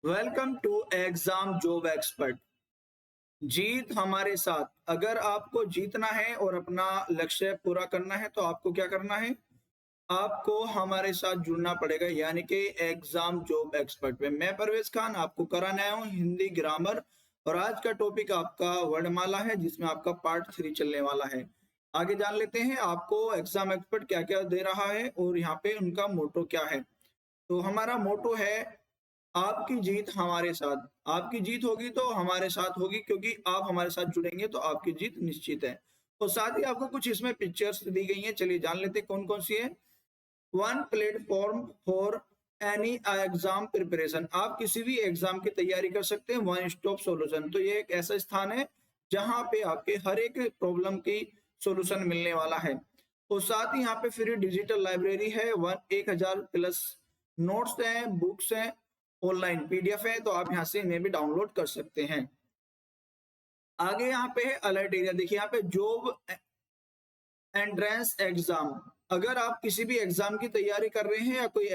Welcome to exam job expert. जीत हमारे साथ। अगर आपको जीतना है और अपना लक्ष्य पूरा करना है तो आपको क्या करना है? आपको हमारे साथ जुड़ना पड़ेगा, यानी कि एग्जाम जॉब एक्सपर्ट में। मैं परवेज खान आपको कराने आया हूँ हिंदी ग्रामर, और आज का टॉपिक आपका वर्णमाला है, जिसमें आपका पार्ट 3 चलने वाला है। आगे जान लेते हैं आपको एग्जाम एक्सपर्ट क्या क्या दे रहा है और यहाँ पे उनका मोटो क्या है। तो हमारा मोटो है, आपकी जीत हमारे साथ। आपकी जीत होगी तो हमारे साथ होगी, क्योंकि आप हमारे साथ जुड़ेंगे तो आपकी जीत निश्चित है। और साथ ही आपको कुछ इसमें पिक्चर्स दी गई हैं, चलिए जान लेते हैं कौन कौन सी है। One platform for any exam preparation. आप किसी भी एग्जाम की तैयारी कर सकते हैं। वन स्टॉप सॉल्यूशन, तो ये एक ऐसा स्थान है जहां पे आपके हर एक प्रॉब्लम की सॉल्यूशन मिलने वाला है। और साथ ही यहाँ पे फ्री डिजिटल लाइब्रेरी है। 1000 प्लस नोट्स हैं, बुक्स हैं, ऑनलाइन पीडीएफ है, तो आप यहाँ से इन्हें भी डाउनलोड कर सकते हैं। आगे यहाँ पे है अलर्ट एरिया। देखिए यहाँ पे जॉब एंट्रेंस एग्जाम। अगर आप किसी भी एग्जाम की तैयारी कर रहे हैं या कोई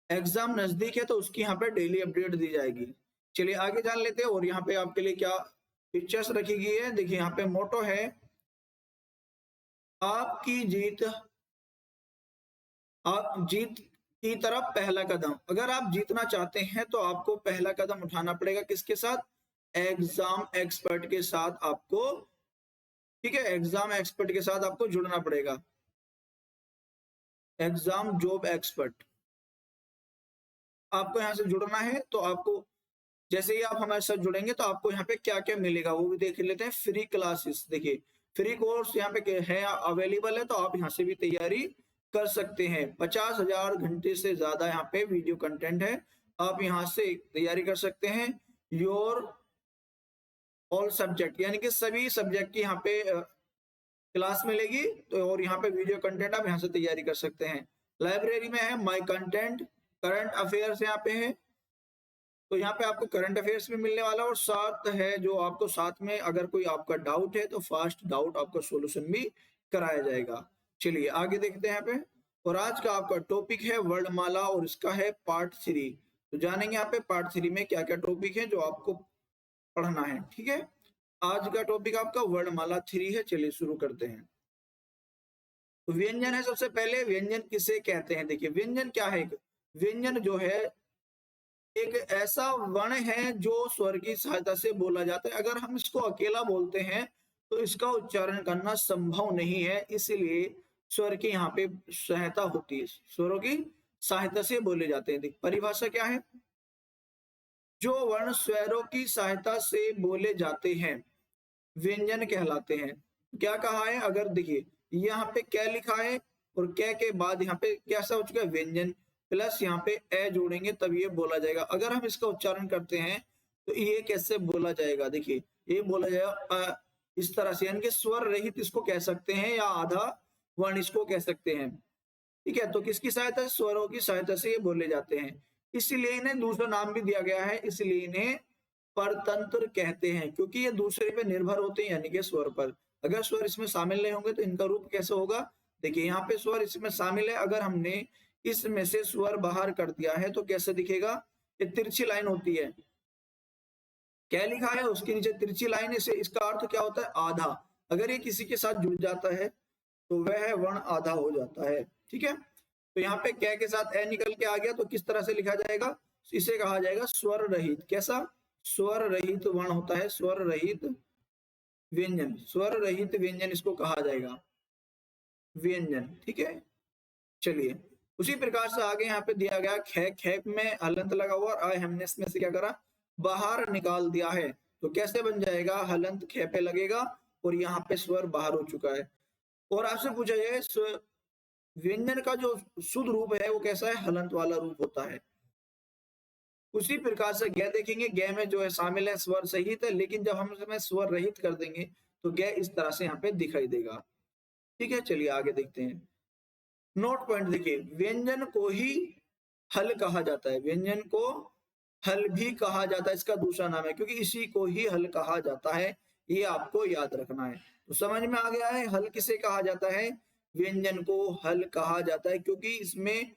एग्जाम नजदीक है तो उसकी यहाँ पे डेली अपडेट दी जाएगी। चलिए आगे जान लेते हैं और यहाँ पे आपके लिए क्या पिक्चर्स रखी गई है। देखिए यहाँ पे मोटो है, आपकी जीत, आप जीत की तरफ पहला कदम। अगर आप जीतना चाहते हैं तो आपको पहला कदम उठाना पड़ेगा। किसके साथ? एग्जाम एक्सपर्ट के साथ आपको, ठीक है, एग्जाम एक्सपर्ट के साथ आपको जुड़ना पड़ेगा। एग्जाम जॉब एक्सपर्ट, आपको यहाँ से जुड़ना है। तो आपको जैसे ही आप हमारे साथ जुड़ेंगे तो आपको यहाँ पे क्या क्या मिलेगा वो भी देख लेते हैं। फ्री क्लासेस, देखिए फ्री कोर्स यहाँ पे है, अवेलेबल है, तो आप यहाँ से भी तैयारी कर सकते हैं। 50,000 घंटे से ज्यादा यहाँ पे वीडियो कंटेंट है, आप यहाँ से तैयारी कर सकते हैं। योर ऑल सब्जेक्ट, यानी कि सभी सब्जेक्ट की यहाँ पे क्लास मिलेगी, तो और यहाँ पे वीडियो कंटेंट आप यहाँ से तैयारी कर सकते हैं। लाइब्रेरी में है माई कंटेंट, करंट अफेयर्स यहाँ पे है, तो यहाँ पे आपको करंट अफेयर्स भी मिलने वाला है। और साथ है जो आपको साथ में अगर कोई आपका डाउट है तो फास्ट डाउट आपका सोल्यूशन भी कराया जाएगा। चलिए आगे देखते हैं यहाँ पे। और आज का आपका टॉपिक है वर्णमाला और इसका है पार्ट 3। तो जानेंगे यहाँ पे पार्ट 3 में क्या क्या टॉपिक है जो आपको पढ़ना है। ठीक है, आज का टॉपिक आपका वर्णमाला 3 है। चलिए शुरू करते हैं। तो व्यंजन है, सबसे पहले व्यंजन किसे कहते हैं। देखिए व्यंजन क्या है? व्यंजन जो है एक ऐसा वर्ण है जो स्वर की सहायता से बोला जाता है। अगर हम इसको अकेला बोलते हैं तो इसका उच्चारण करना संभव नहीं है, इसलिए स्वर की यहाँ पे सहायता होती है, स्वरों की सहायता से बोले जाते हैं। परिभाषा क्या है? जो वर्ण स्वरों की सहायता से बोले जाते हैं व्यंजन कहलाते हैं। क्या कहा है? अगर देखिए यहाँ पे क्या लिखा है और क्या के बाद यहाँ पे कैसा हो चुका है? व्यंजन प्लस यहाँ पे ए जोड़ेंगे तब ये बोला जाएगा। अगर हम इसका उच्चारण करते हैं तो ये कैसे बोला जाएगा? देखिए ये बोला जाएगा इस तरह से, यानी कि स्वर रहित इसको कह सकते हैं या आधा वर्ण इसको कह सकते हैं। ठीक है, तो किसकी सहायता से? स्वरों की सहायता से ये बोले जाते हैं। इसलिए इन्हें दूसरा नाम भी दिया गया है, इसलिए इन्हें परतंत्र कहते हैं, क्योंकि ये दूसरे पे निर्भर होते हैं, यानी कि स्वर पर। अगर स्वर इसमें शामिल नहीं होंगे तो इनका रूप कैसे होगा? देखिए यहाँ पे स्वर इसमें शामिल है, अगर हमने इसमें से स्वर बाहर कर दिया है तो कैसे दिखेगा? ये तिरछी लाइन होती है। क्या लिखा है? उसके नीचे तिरछी लाइन से, इसका अर्थ क्या होता है? आधा। अगर ये किसी के साथ जुड़ जाता है तो वह वर्ण आधा हो जाता है। ठीक है, तो यहाँ पे क्या के साथ ए निकल के आ गया तो किस तरह से लिखा जाएगा? इसे कहा जाएगा स्वर रहित। कैसा? स्वर रहित वर्ण होता है, स्वर रहित व्यंजन। स्वर रहित व्यंजन इसको कहा जाएगा, व्यंजन। ठीक है, चलिए उसी प्रकार से आगे यहाँ पे दिया गया खे, खेप में हलंत लगा हुआ और हमने इसमें से क्या करा? बाहर निकाल दिया है। तो कैसे बन जाएगा? हलंत खे पे लगेगा और यहाँ पे स्वर बाहर हो चुका है। और आपसे पूछा जाए व्यंजन का जो शुद्ध रूप है वो कैसा है? हलंत वाला रूप होता है। उसी प्रकार से ग देखेंगे, ग में जो है शामिल है स्वर सहित है, लेकिन जब हम इसमें स्वर रहित कर देंगे तो ग इस तरह से यहाँ पे दिखाई देगा। ठीक है, चलिए आगे देखते हैं। नोट पॉइंट देखिए, व्यंजन को ही हल कहा जाता है, व्यंजन को हल भी कहा जाता है, इसका दूसरा नाम है, क्योंकि इसी को ही हल कहा जाता है। ये आपको याद रखना है। तो समझ में आ गया है हल किसे कहा जाता है? व्यंजन को हल कहा जाता है, क्योंकि इसमें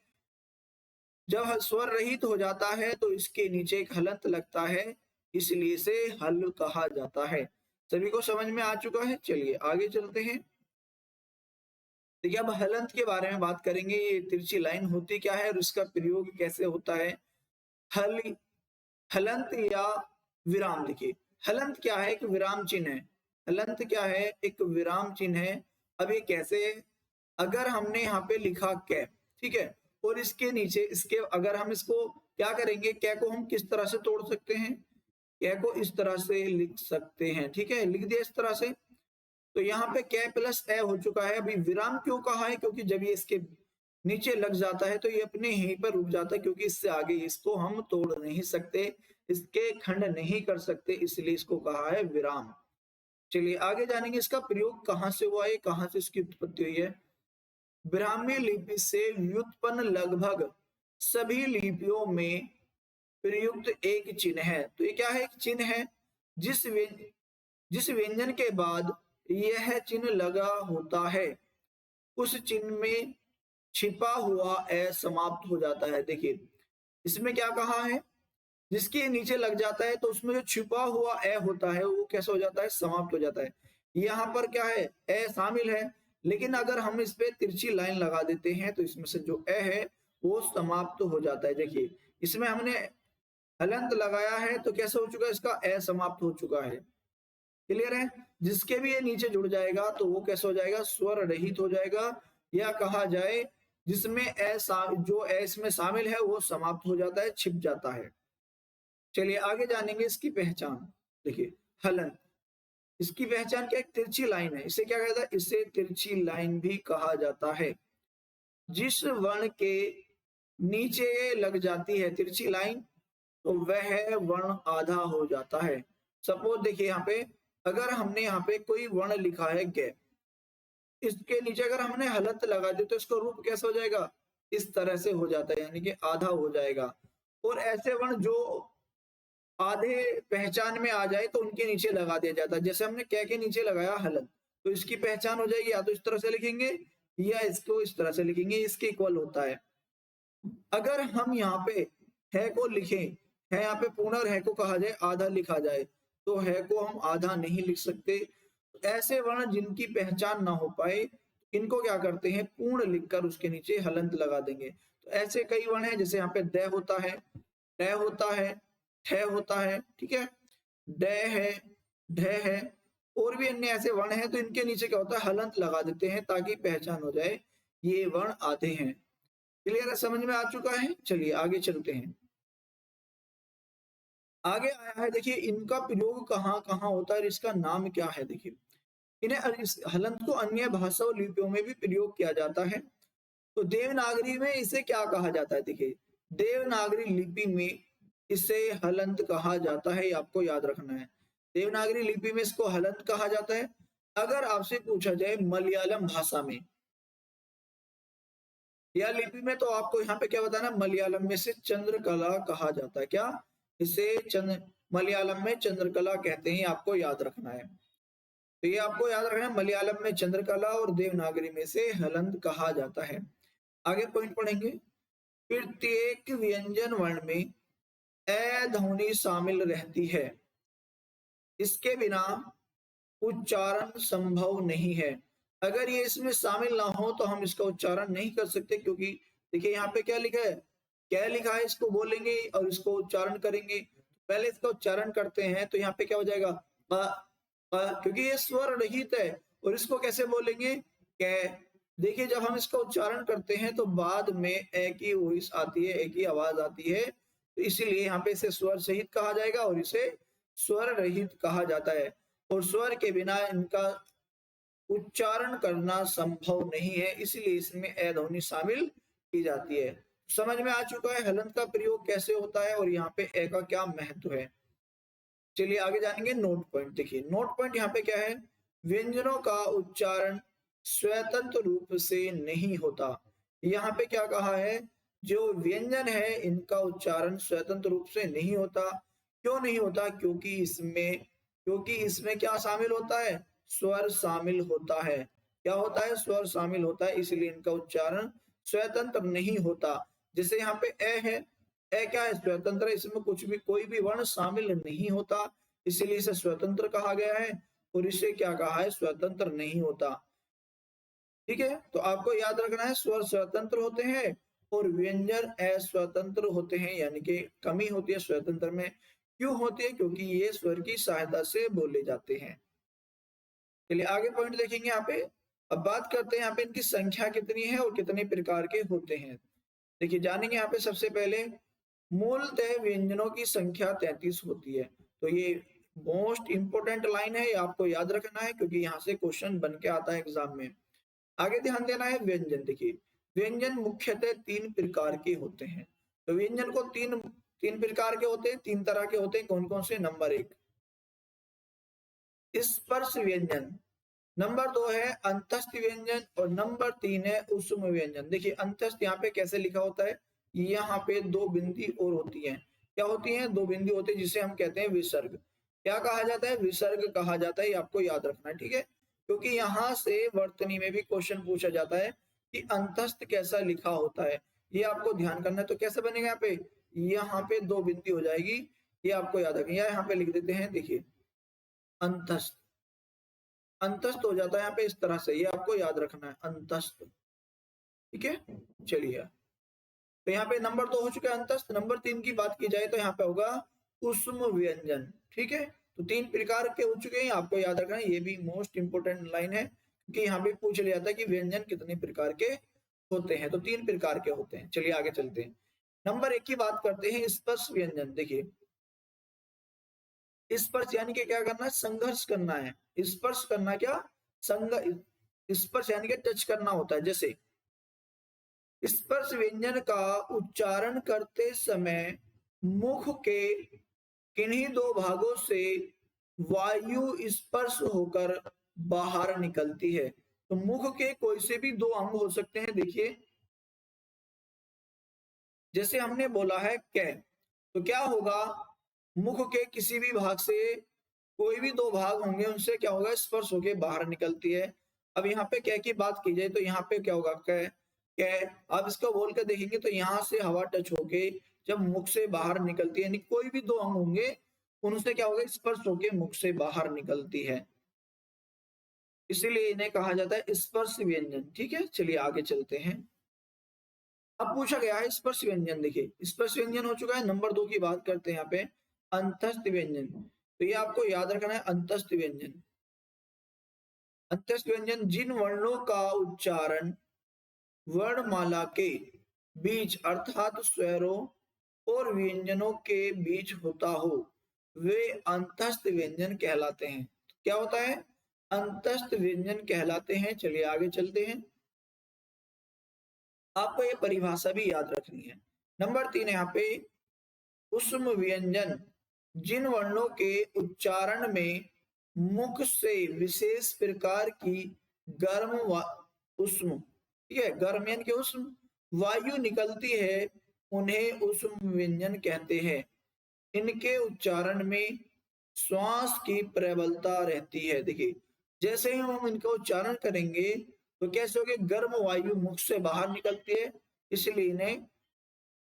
जब स्वर रहित हो जाता है तो इसके नीचे एक हलंत लगता है, इसलिए इसे हल कहा जाता है। सभी को समझ में आ चुका है? चलिए आगे चलते हैं। देखिए अब हलंत के बारे में बात करेंगे। ये तिरछी लाइन होती क्या है और इसका प्रयोग कैसे होता है। हल हलंत या विराम। देखिए हलंत क्या है? एक विराम चिन्ह है। हलंत क्या है? एक विराम चिन्ह है। अब ये कैसे है? अगर हमने यहाँ पे लिखा कै, ठीक है, और इसके नीचे इसके अगर हम इसको क्या करेंगे, कै को हम किस तरह से तोड़ सकते हैं? कै को इस तरह से लिख सकते हैं, ठीक है, लिख दिया इस तरह से। तो यहाँ पे कै प्लस ए हो चुका है। अभी विराम क्यों कहा है? क्योंकि जब ये इसके नीचे लग जाता है तो ये अपने यहीं पर रुक जाता है, क्योंकि इससे आगे इसको हम तोड़ नहीं सकते, इसके खंड नहीं कर सकते, इसलिए इसको कहा है विराम। चलिए आगे जानेंगे इसका प्रयोग कहाँ से हुआ है, कहाँ से इसकी उत्पत्ति हुई है। ब्राह्मी लिपि से व्युत्पन्न लगभग सभी लिपियों में प्रयुक्त एक चिन्ह है। तो ये क्या है? एक चिन्ह है जिस व्यंजन के बाद यह चिन्ह लगा होता है उस चिन्ह में छिपा हुआ ए समाप्त हो जाता है। देखिए इसमें क्या कहा है, जिसके नीचे लग जाता है तो उसमें जो छिपा हुआ ए होता है वो कैसे हो जाता है? समाप्त हो जाता है। यहाँ पर क्या है? ए शामिल है, लेकिन अगर हम इस पे तिरछी लाइन लगा देते हैं तो इसमें से जो ए है वो समाप्त हो जाता है। देखिए इसमें हमने हलंत लगाया है तो कैसे हो चुका है? इसका ए समाप्त हो चुका है। क्लियर है? जिसके भी ये नीचे जुड़ जाएगा तो वो कैसे हो जाएगा? स्वर रहित हो जाएगा, या कहा जाए जिसमें जो ए इसमें शामिल है वो समाप्त हो जाता है, छिप जाता है। चलिए आगे जानेंगे इसकी पहचान। देखिए हलंत, इसकी पहचान क्या? एक तिरछी लाइन है। इसे क्या कहता है? इसे तिरछी लाइन भी कहा जाता है। जिस वर्ण के नीचे लग जाती है तिरछी लाइन तो वह वर्ण आधा हो जाता है। सपोज देखिए यहाँ पे अगर हमने यहाँ पे कोई वर्ण लिखा है गे, इसके नीचे अगर हमने हलंत लगा दी तो इसका रूप कैसा हो जाएगा? इस तरह से हो जाता है, यानी कि आधा हो जाएगा। और ऐसे वर्ण जो आधे पहचान में आ जाए तो उनके नीचे लगा दिया जाता है। जैसे हमने कै के नीचे लगाया हलंत, तो इसकी पहचान हो जाएगी, या तो इस तरह से लिखेंगे या इसको इस तरह से लिखेंगे, इसके इक्वल होता है। अगर हम यहाँ पे है को लिखें, है यहाँ पे पूर्ण और है को कहा जाए आधा लिखा जाए, तो है को हम आधा नहीं लिख सकते। ऐसे वर्ण जिनकी पहचान ना हो पाए इनको क्या करते हैं? पूर्ण लिखकर उसके नीचे हलंत लगा देंगे। तो ऐसे कई वर्ण हैं, जैसे यहाँ पे द होता है, ट होता है, ठ होता है, ठीक है, ड है, ढ है, और भी अन्य ऐसे वर्ण हैं। तो इनके नीचे क्या होता है? हलंत लगा देते हैं ताकि पहचान हो जाए ये वर्ण आते हैं। क्लियर है? समझ में आ चुका है? चलिए आगे चलते हैं। आगे आया है, देखिए इनका प्रयोग कहाँ कहाँ होता है और इसका नाम क्या है। देखिए इन्हें इस हलंत को अन्य भाषा और लिपियों में भी प्रयोग किया जाता है। तो देवनागरी में इसे क्या कहा जाता है? देखिए देवनागरी लिपि में इसे हलंत कहा जाता है, ये आपको याद रखना है। देवनागरी लिपि में इसको हलंत कहा जाता है। अगर आपसे पूछा जाए मलयालम भाषा में या लिपि में, तो आपको यहाँ पे क्या बताना? मलयालम में से चंद्रकला कहा जाता है। क्या? इसे मलयालम में चंद्रकला कहते हैं, आपको याद रखना है। तो ये आपको याद रखना है, मलयालम में चंद्रकला और देवनागरी में से हलंत कहा जाता है। आगे पॉइंट पढ़ेंगे। प्रत्येक व्यंजन वर्ण में ए ध्वनि शामिल रहती है, इसके बिना उच्चारण संभव नहीं है। अगर ये इसमें शामिल ना हो तो हम इसका उच्चारण नहीं कर सकते, क्योंकि देखिए यहाँ पे क्या लिखा है? क्या लिखा है? इसको बोलेंगे और इसको उच्चारण करेंगे। पहले इसका उच्चारण करते हैं तो यहाँ पे क्या हो जाएगा? क्योंकि ये स्वर रहित है, और इसको कैसे बोलेंगे? कै। देखिए जब हम इसका उच्चारण करते हैं तो बाद में एक ही वॉइस आती है, एक ही आवाज आती है, तो इसीलिए यहाँ पे इसे स्वर सहित कहा जाएगा और इसे स्वर रहित कहा जाता है। और स्वर के बिना इनका उच्चारण करना संभव नहीं है, इसलिए इसमें ए ध्वनि शामिल की जाती है। समझ में आ चुका है हलंत का प्रयोग कैसे होता है और यहाँ पे ए का क्या महत्व है। चलिए आगे जानेंगे नोट पॉइंट। देखिए नोट पॉइंट यहाँ पे क्या है? व्यंजनों का उच्चारण स्वतंत्र रूप से नहीं होता। यहाँ पे क्या कहा है? जो व्यंजन है इनका उच्चारण स्वतंत्र रूप से नहीं होता। क्यों नहीं होता? क्योंकि इसमें क्या शामिल होता है? स्वर शामिल होता है। क्या होता है? स्वर शामिल होता है, इसलिए इनका उच्चारण स्वतंत्र नहीं होता। जैसे यहाँ पे ए है, ए क्या है, स्वतंत्र, इसमें कुछ भी कोई भी वर्ण शामिल नहीं होता, इसीलिए इसे स्वतंत्र कहा गया है, और इसे क्या कहा है, स्वतंत्र नहीं होता। ठीक है, तो आपको याद रखना है स्वर स्वतंत्र होते हैं और व्यंजन अस्वतंत्र होते हैं, यानी कि कमी होती है स्वतंत्र में। क्यों होती है? क्योंकि ये स्वर की सहायता से बोले जाते हैं। चलिए आगे पॉइंट देखेंगे यहाँ पे। अब बात करते हैं यहाँ पे इनकी संख्या कितनी है और कितने प्रकार के होते हैं। देखिए जानेंगे यहाँ पे सबसे पहले, मूलतः व्यंजनों की संख्या 33 होती है। तो ये मोस्ट इंपोर्टेंट लाइन है, ये आपको याद रखना है क्योंकि यहाँ से क्वेश्चन बन के आता है एग्जाम में। आगे ध्यान देना है व्यंजन। देखिए व्यंजन मुख्यतः 3 प्रकार के होते हैं। तो व्यंजन को तीन प्रकार के होते हैं, 3 तरह के होते हैं। कौन कौन से? नंबर 1 स्पर्श व्यंजन, नंबर 2 है अंतस्थ व्यंजन, और नंबर 3 है ऊष्म व्यंजन। देखिए अंतस्थ यहाँ पे कैसे लिखा होता है, यहाँ पे 2 बिंदी और होती हैं। क्या होती हैं? 2 बिंदी होती है, जिसे हम कहते हैं विसर्ग। क्या कहा जाता है? विसर्ग कहा जाता है, ये आपको याद रखना है। ठीक है, क्योंकि यहाँ से वर्तनी में भी क्वेश्चन पूछा जाता है कि अंतस्थ कैसा लिखा होता है, ये आपको ध्यान करना है। तो कैसे बनेगा? यहाँ पे 2 बिंदी हो जाएगी, ये आपको याद रखना। यहाँ पे लिख देते हैं, देखिए अंतस्थ, अंतस्थ हो जाता है यहाँ पे इस तरह से, ये आपको याद रखना है, अंतस्थ। ठीक है, चलिए तो यहाँ पे नंबर 2 हो चुका है अंतस्थ। नंबर 3 की बात की जाए तो यहाँ पे होगा ऊष्म व्यंजन। ठीक है, तो 3 प्रकार के हो चुके हैं, आपको याद रखना है, ये भी मोस्ट इंपोर्टेंट लाइन है कि यहाँ पे पूछ लिया था कि व्यंजन कितने प्रकार के होते हैं। तो 3 प्रकार के होते हैं। चलिए आगे चलते हैं। नंबर 1 की बात करते हैं, स्पर्श व्यंजन। देखिए स्पर्श यानी कि क्या करना है? संघर्ष करना है। स्पर्श करना क्या? स्पर्श यानी कि टच करना होता है। जैसे स्पर्श व्यंजन का उच्चारण करते समय मुख के किन्हीं 2 भागों से वायु स्पर्श होकर बाहर निकलती है। तो मुख के कोई से भी 2 अंग हो सकते हैं। देखिए जैसे हमने बोला है कै, तो क्या होगा? मुख के किसी भी भाग से कोई भी 2 भाग होंगे, उनसे क्या होगा? स्पर्श होके बाहर निकलती है। अब यहाँ पे कै की बात की जाए तो यहाँ पे क्या होगा? कै, कै। अब इसको बोल कर देखेंगे तो यहाँ से हवा टच होके जब मुख से बाहर निकलती है, यानी कोई भी 2 अंग होंगे, उनसे क्या होगा? स्पर्श होके मुख से बाहर निकलती है, इसीलिए इन्हें कहा जाता है स्पर्श व्यंजन। ठीक है, चलिए आगे चलते हैं। अब पूछा गया है स्पर्श व्यंजन। देखिए स्पर्श व्यंजन हो चुका है। नंबर 2 की बात करते हैं यहाँ पे, अंतस्थ व्यंजन। तो ये आपको याद रखना है, अंतस्थ व्यंजन। अंतस्थ व्यंजन जिन वर्णों का उच्चारण वर्णमाला के बीच अर्थात स्वरों और व्यंजनों के बीच होता हो, वे अंतस्थ व्यंजन कहलाते हैं। क्या होता है? अंतस्थ व्यंजन कहलाते हैं। चलिए आगे चलते हैं। आपको ये परिभाषा भी याद रखनी है। नंबर 3 यहाँ पे ऊष्म व्यंजन जिन वर्णों के उच्चारण में मुख से विशेष प्रकार की गर्म ऊष्म, ठीक है, गर्म यानी कि ऊष्म वायु निकलती है, उन्हें ऊष्म व्यंजन कहते हैं। इनके उच्चारण में श्वास की प्रबलता रहती है। देखिए जैसे ही हम इनका उच्चारण करेंगे तो कैसे होगे? गर्म वायु मुख से बाहर निकलती है, इसलिए इन्हें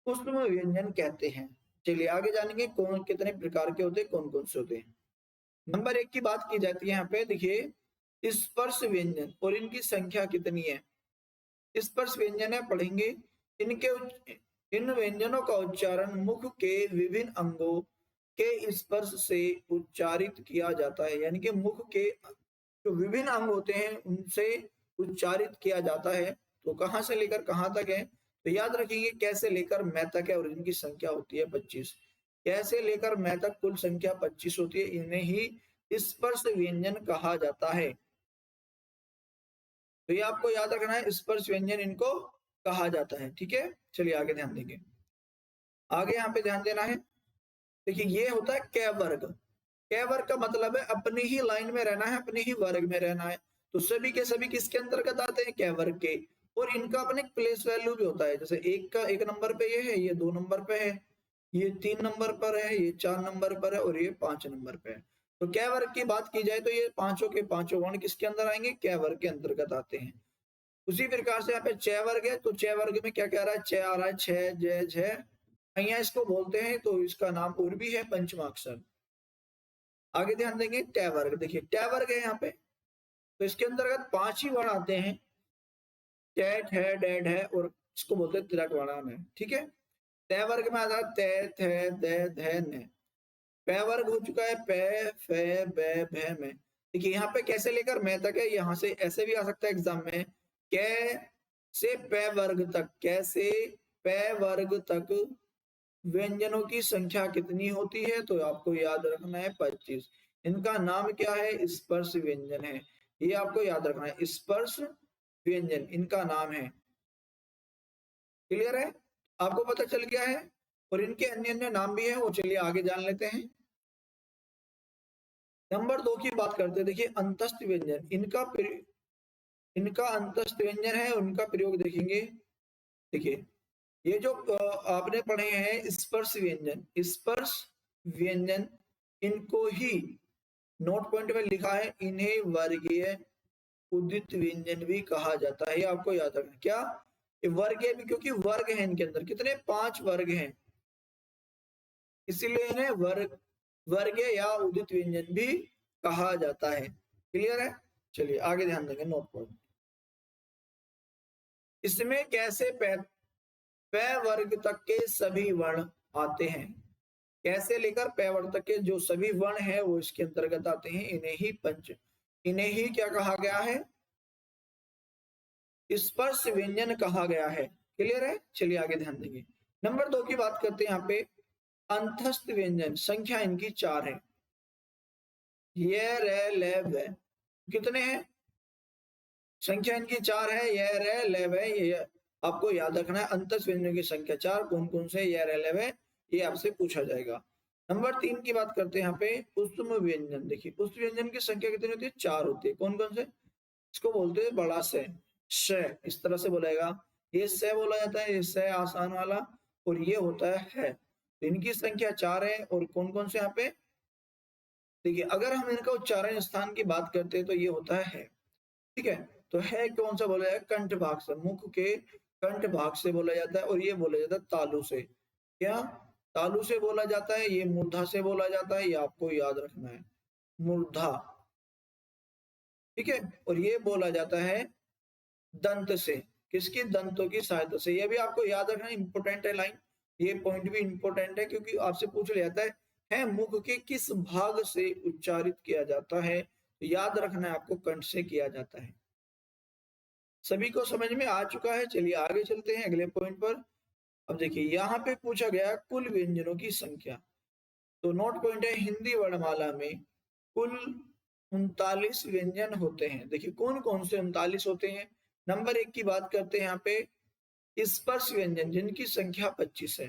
ऊष्म व्यंजन कहते हैं। चलिए आगे जानेंगे कौन कितने प्रकार के होते हैं, कौन कौन से होते हैं। नंबर 1 की बात की जाती है यहाँ पे, देखिए स्पर्श व्यंजन और इनकी संख्या कितनी है। स्पर्श व्यंजन है, पढ़ेंगे। इन व्यंजनों का उच्चारण मुख के विभिन्न अंगों के स्पर्श से उच्चारित किया जाता है, यानी कि मुख के जो विभिन्न अंग होते हैं उनसे उच्चारित किया जाता है। तो कहां से लेकर कहां तक है? तो याद रखिए कैसे लेकर मैं तक है, और इनकी संख्या होती है 25। कैसे लेकर मैं तक कुल संख्या 25 होती है, इन्हें ही स्पर्श व्यंजन कहा जाता है। तो ये आपको याद रखना है, स्पर्श व्यंजन इनको कहा जाता है। ठीक है, चलिए आगे ध्यान देंगे। आगे यहाँ पे ध्यान देना है। देखिए ये होता है कै वर्ग। कै वर्ग का मतलब है अपनी ही लाइन में रहना है, अपने ही वर्ग में रहना है। तो सभी के सभी किसके अंतर्गत आते हैं? कै वर्ग के। और इनका अपने प्लेस वैल्यू भी होता है, जैसे 1 नंबर पे ये है, ये 2 नंबर पे है, ये 3 नंबर पर है, ये 4 नंबर पर है, और ये 5 नंबर पे है। तो कै वर्ग की बात की जाए तो ये पांचों के पांचों वर्ण किसके अंदर आएंगे? कै वर्ग के अंतर्गत आते हैं। उसी प्रकार से यहाँ पे च वर्ग है, तो च वर्ग में क्या कह रहा है, च आ रहा है, छ ज झ, यहाँ इसको बोलते हैं, तो इसका नाम और भी है पंचमाक्षर। आगे ध्यान देंगे ट वर्ग, देखिए ट वर्ग है यहाँ पे, तो इसके अंतर्गत 5 ही वर्ण आते हैं, ट ठ ड ढ, और इसको बोलते हैं तिलक वर्ण है, ठीक है। त वर्ग में आता है त थ द ध न। प वर्ग हो चुका है प फ ब भ में। देखिए यहाँ पे कैसे लेकर मैं तक है, यहाँ से ऐसे भी आ सकता है एग्जाम में, कै से प वर्ग तक, कैसे प वर्ग तक व्यंजनों की संख्या कितनी होती है, तो आपको याद रखना है 25। इनका नाम क्या है, स्पर्श व्यंजन है, ये आपको याद रखना है, स्पर्श व्यंजन इनका नाम है। क्लियर है, आपको पता चल गया है, और इनके अन्य अन्य नाम भी है, वो चलिए आगे जान लेते हैं। नंबर 2 की बात करते हैं, देखिए अंतस्थ व्यंजन, इनका अंतस्थ व्यंजन है, उनका प्रयोग देखेंगे। देखिए ये जो आपने पढ़े हैं स्पर्श व्यंजन, स्पर्श व्यंजन, इनको ही नोट पॉइंट में लिखा है, इन्हें वर्गीय उदित व्यंजन भी कहा जाता है, ये आपको याद रखना। क्या ये वर्गीय भी, क्योंकि वर्ग है इनके अंदर, कितने 5 वर्ग हैं, इसीलिए इन्हें वर्गीय या उदित व्यंजन भी कहा जाता है। क्लियर है, चलिए आगे ध्यान देंगे नोट पॉइंट। इसमें कैसे प वर्ग तक के सभी वर्ण आते हैं, कैसे लेकर प वर्ग तक के जो सभी वर्ण हैं वो इसके अंतर्गत आते हैं, इन्हें ही क्या कहा गया है, स्पर्श व्यंजन कहा गया है। क्लियर है, चलिए आगे ध्यान देंगे। नंबर 2 की बात करते हैं, यहाँ पे अंतस्थ व्यंजन, संख्या इनकी 4 है, ये रे ले वे, कितने हैं, संख्या इनकी 4 है, ये रे ले वे, ये आपको याद रखना है, अंतस्थ व्यंजनों की संख्या 4, कौन कौन से, ये रे ले वे, ये आपसे पूछा जाएगा। नंबर 3 की बात करते हैं, यहाँ पे उत्तम व्यंजन, देखिए उस व्यंजन की संख्या कितनी होती है, 4 होती है, कौन कौन से, इसको बोलते हैं बड़ा से, श, इस तरह से बोलेगा, ये से बोला जाता है, ये से आसान वाला, और ये होता है। तो इनकी संख्या 4 है, और कौन कौन से यहाँ पे, देखिए अगर हम इनका उच्चारण स्थान की बात करते हैं तो ये होता है, ठीक है। तो है कौन सा बोला जाए, कंठ भाग से, मुख के कंठ भाग से बोला जाता है, और ये बोला जाता है तालु से, क्या तालु से बोला जाता है, ये मूर्धा से बोला जाता है, ये आपको याद रखना है, मूर्धा, ठीक है। और ये बोला जाता है दंत से, किसकी, दंतों की सहायता से, ये भी आपको याद रखना, इंपोर्टेंट है लाइन, ये पॉइंट भी इंपोर्टेंट है, क्योंकि आपसे पूछ लिया जाता है मुख के किस भाग से उच्चारित किया जाता है, तो याद रखना है आपको, कंठ से किया जाता है। सभी को समझ में आ चुका है, चलिए आगे चलते हैं अगले पॉइंट पर। अब देखिए यहाँ पे पूछा गया कुल व्यंजनों की संख्या, तो नोट पॉइंट है, हिंदी वर्णमाला में कुल 39 व्यंजन होते हैं। देखिए कौन कौन से 39 होते हैं, नंबर 1 की बात करते हैं, यहाँ पे स्पर्श व्यंजन, जिनकी संख्या 25 है,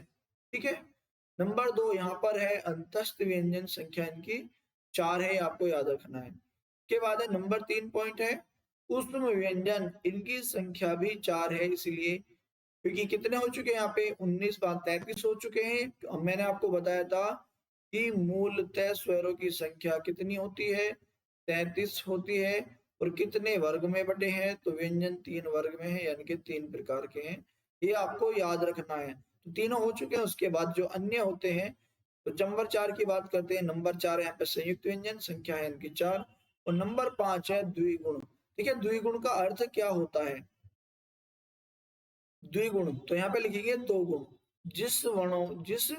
ठीक है। नंबर 2 यहाँ पर है अंतस्थ व्यंजन, संख्या इनकी 4 है, आपको याद रखना है। के बाद है नंबर 3 पॉइंट है ऊष्म व्यंजन, इनकी संख्या भी 4 है, इसलिए क्योंकि कितने हो चुके हैं यहाँ पे 19 बार 33 हो चुके हैं। मैंने आपको बताया था कि मूलतः स्वरों की संख्या कितनी होती है, 33 होती है, और कितने वर्ग में बटे हैं, तो व्यंजन 3 वर्ग में है, यानी कि 3 प्रकार के हैं, ये आपको याद रखना है। तो तीनों हो चुके हैं, उसके बाद जो अन्य होते हैं, तो नंबर 4 की बात करते हैं, नंबर 4 यहाँ पे संयुक्त व्यंजन, संख्या है इनकी 4, और नंबर 5 है द्विगुण। ठीक है, द्विगुण का अर्थ क्या होता है, द्विगुण, तो यहाँ पे लिखेंगे 2 गुण, जिस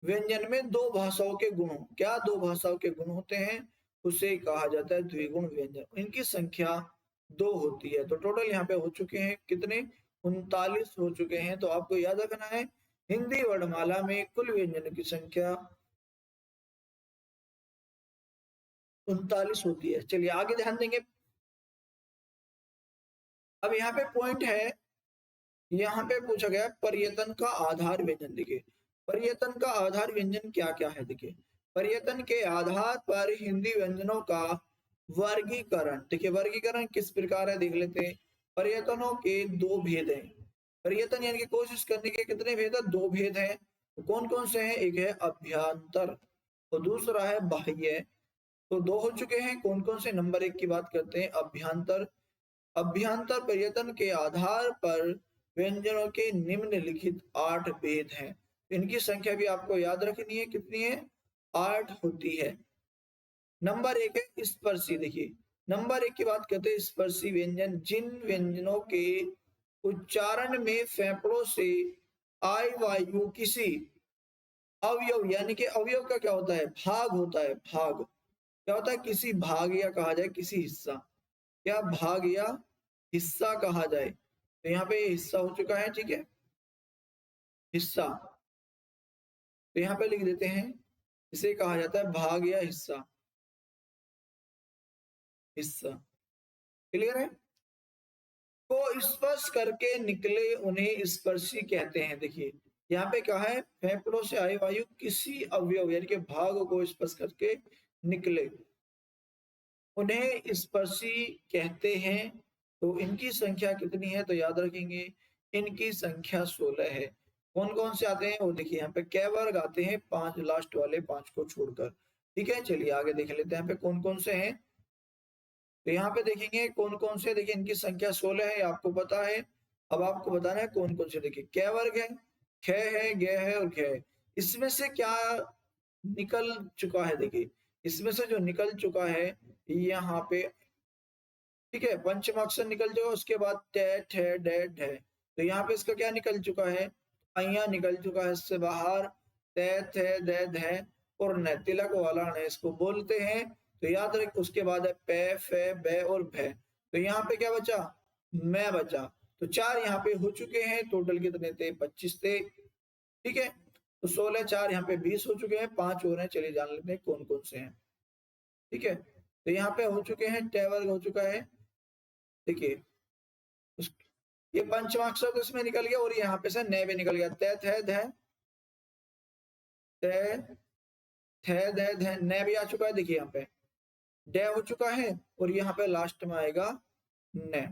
व्यंजन में 2 भाषाओं के गुण हो, क्या 2 भाषाओं के गुण होते हैं, उसे कहा जाता है द्विगुण व्यंजन, इनकी संख्या 2 होती है। तो टोटल यहाँ पे हो चुके हैं कितने, 39 हो चुके हैं। तो आपको याद रखना है हिंदी वर्णमाला में कुल व्यंजनों की संख्या 39 होती है। चलिए आगे ध्यान देंगे। अब यहाँ पे पॉइंट है, यहाँ पे पूछा गया पर्यटन का आधार व्यंजन। देखिए पर्यटन का आधार व्यंजन क्या क्या है, देखिए पर्यटन के आधार पर हिंदी व्यंजनों का वर्गीकरण, देखिए वर्गीकरण किस प्रकार है देख लेते हैं। पर्यटनों के 2 भेद हैं, पर्यटन यानी कि कोशिश करने के कितने भेद है, 2 भेद हैं। तो कौन कौन से हैं, एक है अभ्यंतर और दूसरा है बाह्य। तो 2 हो चुके हैं, कौन कौन से, नंबर 1 की बात करते हैं अभ्यंतर, अभ्यंतर पर्यटन के आधार पर व्यंजनों के निम्नलिखित 8 भेद हैं। इनकी संख्या भी आपको याद रखनी है, कितनी है? 8 होती है। नंबर 1 है स्पर्शी। देखिए नंबर 1 की बात करते हैं, स्पर्शी व्यंजन जिन व्यंजनों के उच्चारण में फेफड़ों से आई वायु किसी अवयव, यानी कि अवयव का क्या होता है? भाग होता है। भाग क्या होता है? किसी भाग या कहा जाए किसी हिस्सा, क्या भाग या हिस्सा कहा जाए। तो यहाँ पे हिस्सा हो चुका है, ठीक है, हिस्सा। तो यहाँ पे लिख देते हैं, इसे कहा जाता है भाग या हिस्सा। हिस्सा क्लियर है? को स्पर्श करके निकले उन्हें स्पर्शी कहते हैं। देखिए यहाँ पे क्या है? फेफड़ों से आई वायु किसी अवयव यानी कि भाग को स्पर्श करके निकले उन्हें स्पर्शी कहते हैं। तो इनकी संख्या कितनी है? तो याद रखेंगे इनकी संख्या 16 है। कौन कौन से आते हैं वो देखिए, यहाँ पे कै वर्ग आते हैं? 5, लास्ट वाले 5 को छोड़कर। ठीक है, चलिए आगे देख लेते हैं यहाँ पे कौन कौन से हैं। तो यहाँ पे देखेंगे कौन कौन से, देखिए इनकी संख्या 16 है, आपको पता है। अब आपको बताना है कौन कौन से। देखिए कै वर्ग है, ख है, ग है और घ है। इसमें से क्या निकल चुका है? देखिए इसमें से जो निकल चुका है यहाँ पे, ठीक है, पंचम अक्षर निकल जाओ, उसके बाद टे ठे डे ढे। तो यहाँ पे इसका क्या निकल चुका है? अया निकल चुका है इससे बाहर। ते थे दे धे और न, तिलक वाला न इसको बोलते हैं। तो याद रख, उसके बाद है पे फे बे और भे। तो यहाँ पे क्या बचा? मैं बचा। तो 4 यहाँ पे हो चुके हैं। टोटल कितने थे? 25 थे। ठीक है, तो 16 4 यहाँ पे 20 हो चुके हैं। 5 हो रहे हैं, चलिए जान लेते हैं कौन कौन से हैं। ठीक है, तो यहाँ पे हो चुके हैं, टे वर्ग हो चुका है। देखिए ये पंचमाक्षर तो इसमें निकल गया और यहाँ पे से न भी निकल गया। ते थे ध ते थे ध ध न भी आ चुका है। देखिए यहाँ पे डे हो चुका है और यहाँ पे लास्ट में आएगा न।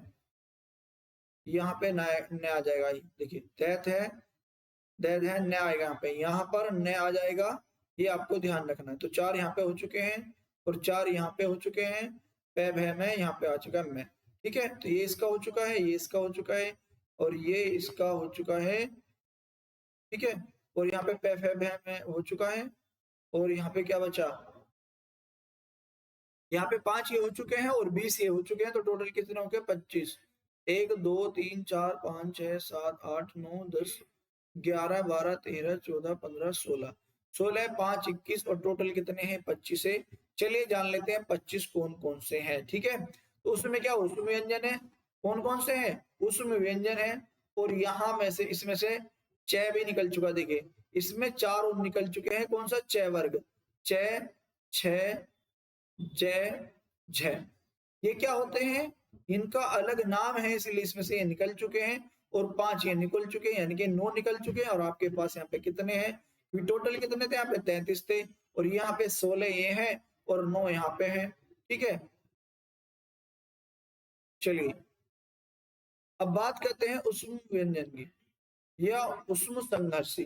यहाँ पे न आ जाएगा। देखिए ते थे दे ध न आएगा, यहाँ पे, यहाँ पर न आ जाएगा। ये आपको ध्यान रखना है। तो 4 यहाँ पे हो चुके हैं और 4 यहाँ पे हो चुके हैं। पे भे में यहाँ पे आ चुका है मैं। ठीक है, तो ये इसका हो चुका है, ये इसका हो चुका है और ये इसका हो चुका है। ठीक है, और यहाँ पे पे फे भे में हो चुका है और यहाँ पे क्या बचा? यहाँ पे 5 ये हो चुके हैं और 20 ये हो चुके हैं। तो टोटल कितने हो गए? 25। 1 2 3 4 5 6 7 8 9 10 11 12 13 14 15 16 16 5 21 और टोटल कितने हैं? 25 है। चलिए जान लेते हैं 25 कौन कौन से हैं। ठीक है, तो उसमें क्या उसमें व्यंजन है? कौन कौन से हैं? उसमें व्यंजन है। और यहाँ में से इसमें से च भी निकल चुका। देखिए इसमें 4 और निकल चुके हैं। कौन सा? च वर्ग, च छ जय झ। ये क्या होते हैं? इनका अलग नाम है, इसलिए इसमें से ये निकल चुके हैं और 5 ये निकल चुके हैं, यानी कि 9 निकल चुके हैं। और आपके पास यहाँ पे कितने हैं? टोटल कितने थे? यहाँ पे 33 थे और यहाँ पे 16 ये हैं और 9 यहाँ पे हैं। ठीक है, चलिए अब बात करते हैं उष्म व्यंजन की या उष्म संघर्षी।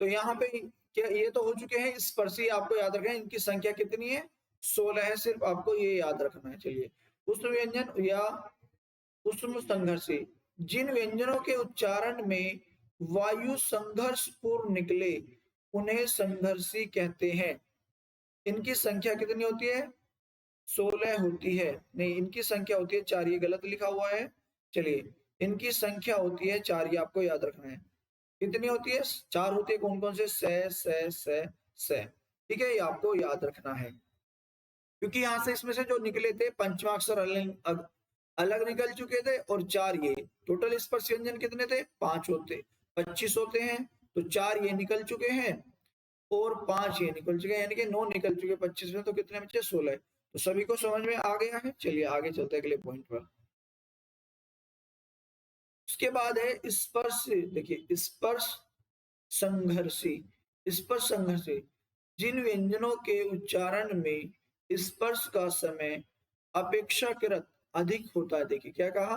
तो यहाँ पे क्या ये तो हो चुके हैं स्पर्शी, आपको याद रखना है इनकी संख्या कितनी है? 16 है, सिर्फ आपको ये याद रखना है। चलिए उष्म व्यंजन या उष्म संघर्षी जिन व्यंजनों के उच्चारण में वायु संघर्ष पूर्ण निकले उन्हें संघर्षी कहते हैं। इनकी संख्या कितनी होती है? 16 होती है। नहीं, इनकी संख्या होती है 4, ये गलत लिखा हुआ है। चलिए इनकी संख्या होती है 4, ये आपको याद रखना है। कितनी होती है? 4 होती है। कौन कौन से? से। ठीक है, ये आपको याद रखना है क्योंकि यहाँ से इसमें से जो निकले थे पंचमाक्षर अलग अलग निकल चुके थे और 4 ये। टोटल स्पर्श व्यंजन कितने थे? 5 होते, 25 होते हैं। तो 4 ये निकल चुके हैं और 5 ये निकल चुके हैं, यानी कि 9 निकल चुके 25 में। तो कितने बचे? 16। तो सभी को समझ में आ गया है। चलिए आगे चलते हैं अगले पॉइंट पर। उसके बाद है स्पर्श। देखिए स्पर्श संघर्षी। स्पर्श संघर्षी जिन व्यंजनों के उच्चारण में स्पर्श का समय अपेक्षाकृत अधिक होता है। देखिए क्या कहा?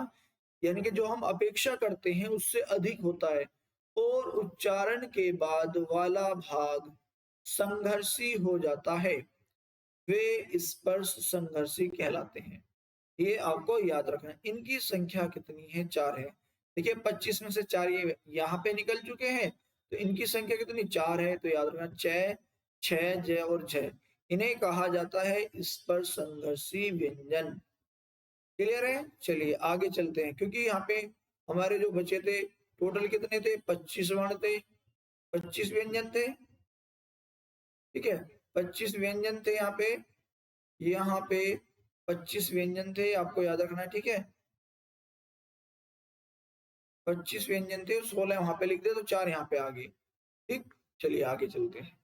यानी कि जो हम अपेक्षा करते हैं उससे अधिक होता है और उच्चारण के बाद वाला भाग संघर्षी हो जाता है, वे स्पर्श संघर्षी कहलाते हैं। ये आपको याद रखना है। इनकी संख्या कितनी है? 4 है। देखिए 25 में से 4 ये यहाँ पे निकल चुके हैं, तो इनकी संख्या कितनी? 4 है। तो याद रखना 6, 6, j और 6, इन्हें कहा जाता है स्पर्शसंघर्षी व्यंजन। क्लियर है? चलिए आगे चलते हैं, क्योंकि यहाँ पे हमारे जो बचे थे टोटल कितने थे? 25 वर्ण थे, 25 व्यंजन थे। ठीक है, 25 व्यंजन थे यहाँ पे 25 व्यंजन थे, आपको याद रखना है। ठीक है, 25 व्यंजन थे, 16 वहां पे लिख दे तो 4 यहाँ पे आ गए। ठीक, चलिए आगे चलते हैं।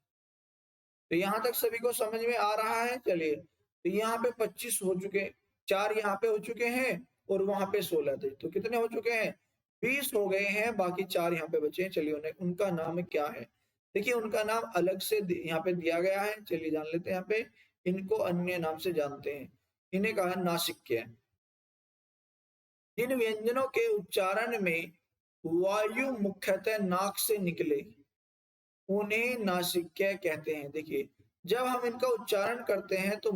तो यहाँ तक सभी को समझ में आ रहा है? चलिए, तो यहाँ पे 25 हो चुके, 4 यहाँ पे हो चुके हैं और वहां पे 16 थे, तो कितने हो चुके हैं? 20 हो गए हैं, बाकी 4 यहाँ पे बचे हैं। चलिए उन्हें, उनका नाम क्या है? देखिए उनका नाम अलग से यहाँ पे दिया गया है, चलिए जान लेते हैं। यहाँ पे इनको अन्य नाम से जानते हैं, इन्हें कहा है नासिक्य। जिन व्यंजनों के उच्चारण में वायु मुख्यतः नाक से निकले उन्हें नासिक्य कहते हैं। देखिए जब हम इनका उच्चारण करते हैं तो